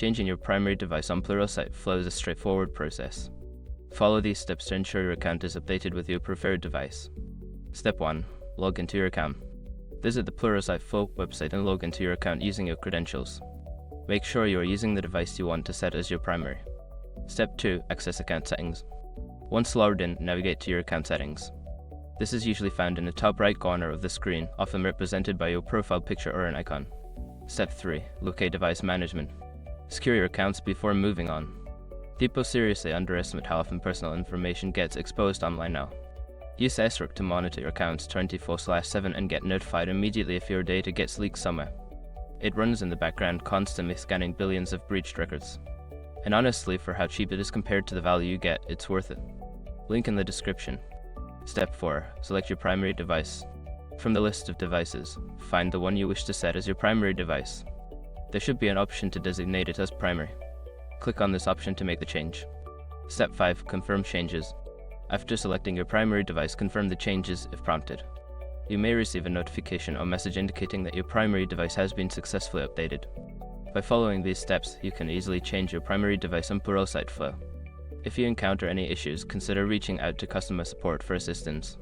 Changing your primary device on Pluralsight Flow is a straightforward process. Follow these steps to ensure your account is updated with your preferred device. Step 1. Log into your account. Visit the Pluralsight Flow website and log into your account using your credentials. Make sure you are using the device you want to set as your primary. Step 2. Access account settings. Once logged in, navigate to your account settings. This is usually found in the top right corner of the screen, often represented by your profile picture or an icon. Step 3. Locate device management. Secure your accounts before moving on. People seriously underestimate how often personal information gets exposed online now. Use SROC to monitor your accounts 24/7 and get notified immediately if your data gets leaked somewhere. It runs in the background, constantly scanning billions of breached records. And honestly, for how cheap it is compared to the value you get, it's worth it. Link in the description. Step 4. Select your primary device. From the list of devices, find the one you wish to set as your primary device. There should be an option to designate it as primary. Click on this option to make the change. Step 5. Confirm changes. After selecting your primary device, confirm the changes if prompted. You may receive a notification or message indicating that your primary device has been successfully updated. By following these steps, you can easily change your primary device on Pluralsight Flow. If you encounter any issues, consider reaching out to customer support for assistance.